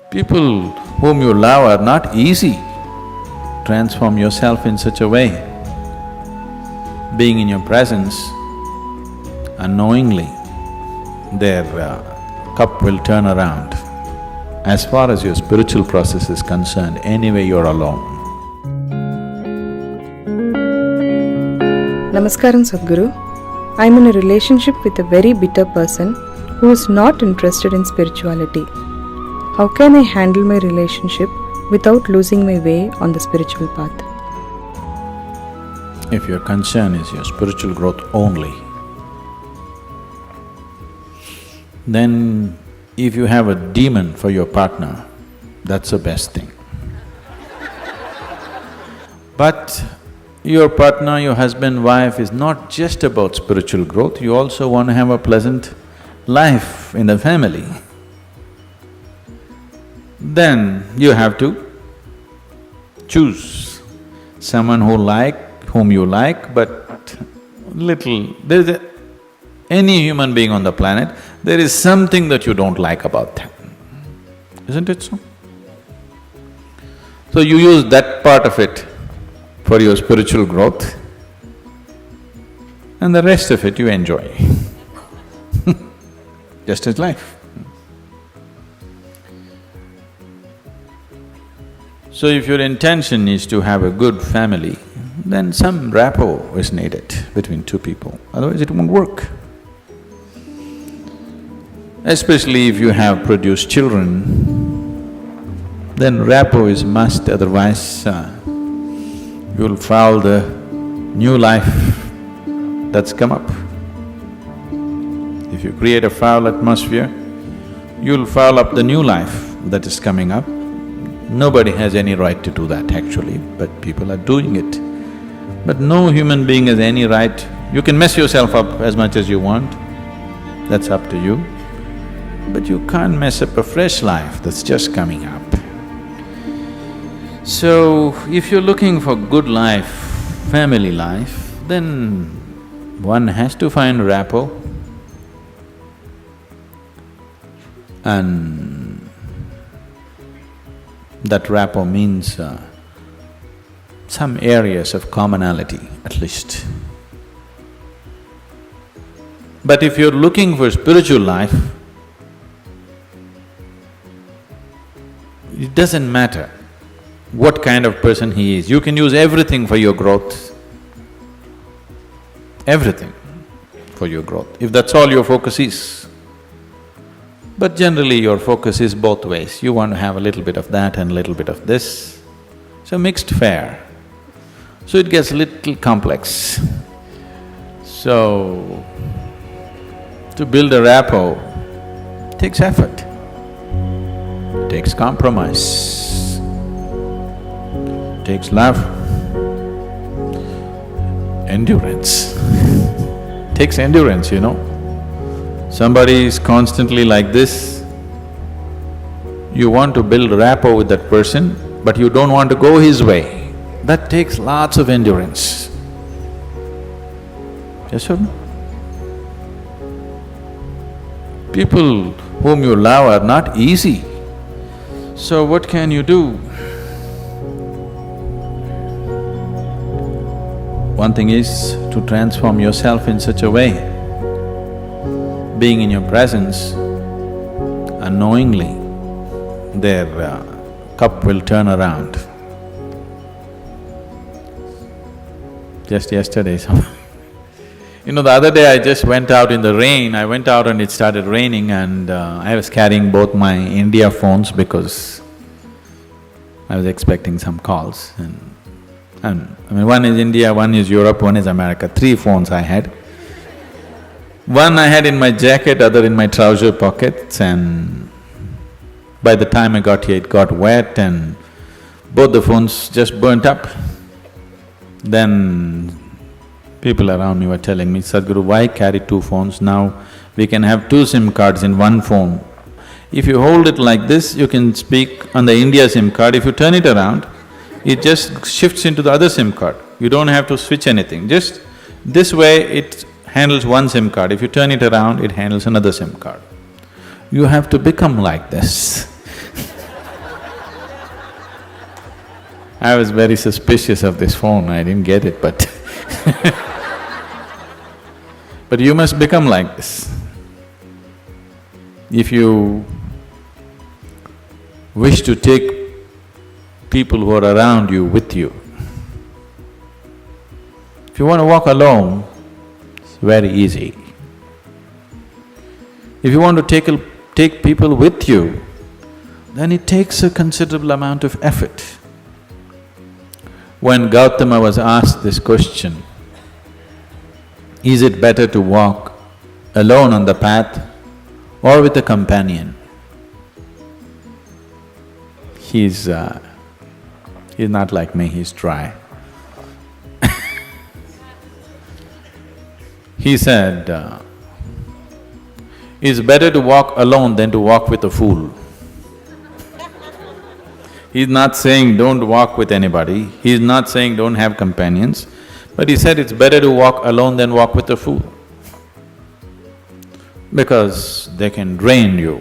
People whom you love are not easy. Transform yourself in such a way. Being in your presence, unknowingly, their cup will turn around. As far as your spiritual process is concerned, anyway you're alone. Namaskaram Sadhguru. I'm in a relationship with a very bitter person who is not interested in spirituality. How can I handle my relationship without losing my way on the spiritual path? If your concern is your spiritual growth only, then if you have a demon for your partner, that's the best thing. But your partner, your husband, wife is not just about spiritual growth, you also want to have a pleasant life in the family. Then you have to choose someone whom you like, but any human being on the planet, there is something that you don't like about them, isn't it so? So you use that part of it for your spiritual growth, and the rest of it you enjoy. Just as life. So if your intention is to have a good family, then some rapport is needed between two people, otherwise it won't work. Especially if you have produced children, then rapport is must, otherwise you'll foul the new life that's come up. If you create a foul atmosphere, you'll foul up the new life that is coming up. Nobody has any right to do that actually, but people are doing it. But no human being has any right… You can mess yourself up as much as you want, that's up to you. But you can't mess up a fresh life that's just coming up. So, if you're looking for good life, family life, then one has to find rapport. And that rapport means some areas of commonality at least. But if you're looking for spiritual life, it doesn't matter what kind of person he is, you can use everything for your growth, everything for your growth, if that's all your focus is. But generally your focus is both ways, you want to have a little bit of that and a little bit of this, so mixed fare. So it gets little complex. So, to build a rapport takes effort, takes compromise, takes love, endurance. Takes endurance, you know. Somebody is constantly like this, you want to build rapport with that person, but you don't want to go his way. That takes lots of endurance. Yes or no? People whom you love are not easy. So what can you do? One thing is to transform yourself in such a way, being in your presence, unknowingly, their cup will turn around. Just yesterday, you know, the other day I just went out in the rain, I went out and it started raining and I was carrying both my India phones because I was expecting some calls and I mean, one is India, one is Europe, one is America, 3 phones I had. One I had in my jacket, other in my trouser pockets, and by the time I got here it got wet and both the phones just burnt up. Then people around me were telling me, Sadhguru, why carry 2 phones? Now we can have 2 SIM cards in one phone. If you hold it like this, you can speak on the India SIM card. If you turn it around, it just shifts into the other SIM card. You don't have to switch anything, just this way it handles one SIM card. If you turn it around, it handles another SIM card. You have to become like this. I was very suspicious of this phone, I didn't get it, but but you must become like this. If you wish to take people who are around you with you, if you want to walk alone, it's very easy. If you want to take people with you, then it takes a considerable amount of effort. When Gautama was asked this question, is it better to walk alone on the path or with a companion? He's not like me, he's dry. He said, it's better to walk alone than to walk with a fool. He's not saying don't walk with anybody, he's not saying don't have companions, but he said it's better to walk alone than walk with a fool. Because they can drain you,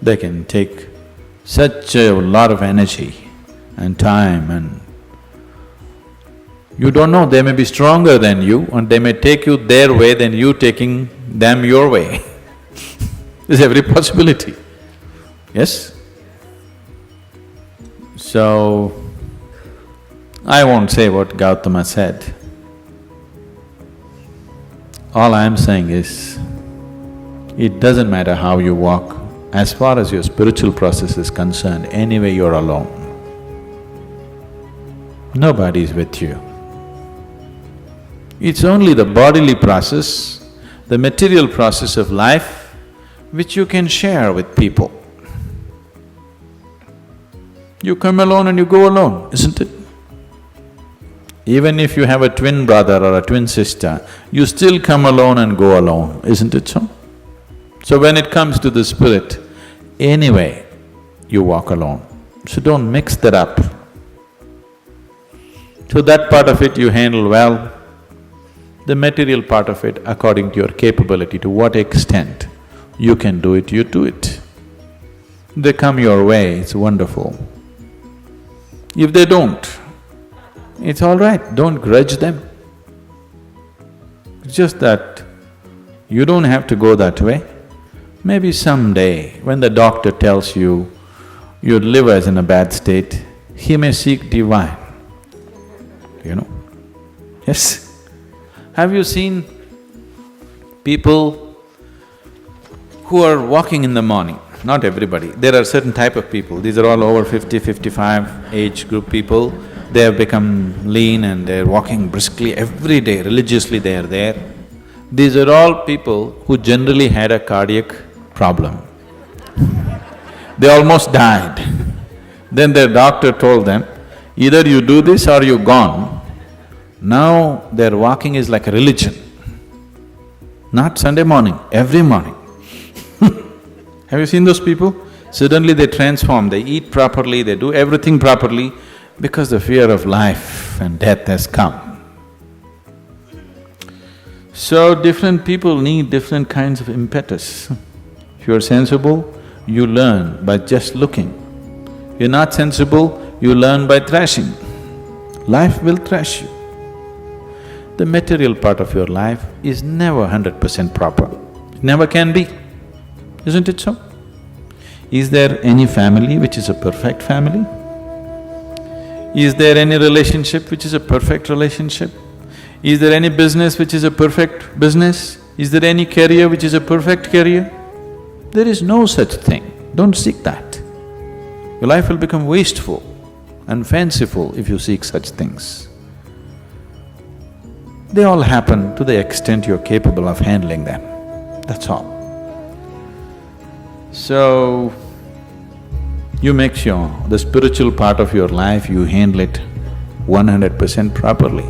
they can take such a lot of energy and time, and you don't know, they may be stronger than you and they may take you their way than you taking them your way. There's every possibility, yes? So, I won't say what Gautama said. All I'm saying is, it doesn't matter how you walk, as far as your spiritual process is concerned, anyway you're alone. Nobody is with you. It's only the bodily process, the material process of life, which you can share with people. You come alone and you go alone, isn't it? Even if you have a twin brother or a twin sister, you still come alone and go alone, isn't it so? So when it comes to the spirit, anyway, you walk alone. So don't mix that up. So that part of it you handle well. The material part of it, according to your capability, to what extent you can do it, you do it. They come your way, it's wonderful. If they don't, it's all right, don't grudge them. It's just that you don't have to go that way. Maybe someday, when the doctor tells you your liver is in a bad state, he may seek divine, you know. Yes? Have you seen people who are walking in the morning? Not everybody, there are certain type of people, these are all over 50, 55 age group people. They have become lean and they're walking briskly every day, religiously they are there. These are all people who generally had a cardiac problem. They almost died. Then their doctor told them, either you do this or you're gone. Now their walking is like a religion. Not Sunday morning, every morning. Have you seen those people? Suddenly they transform, they eat properly, they do everything properly because the fear of life and death has come. So different people need different kinds of impetus. If you're sensible, you learn by just looking. You're not sensible, you learn by thrashing. Life will thrash you. The material part of your life is never 100% proper, it never can be. Isn't it so? Is there any family which is a perfect family? Is there any relationship which is a perfect relationship? Is there any business which is a perfect business? Is there any career which is a perfect career? There is no such thing, don't seek that. Your life will become wasteful and fanciful if you seek such things. They all happen to the extent you're capable of handling them, that's all. So, you make sure the spiritual part of your life, you handle it 100% properly.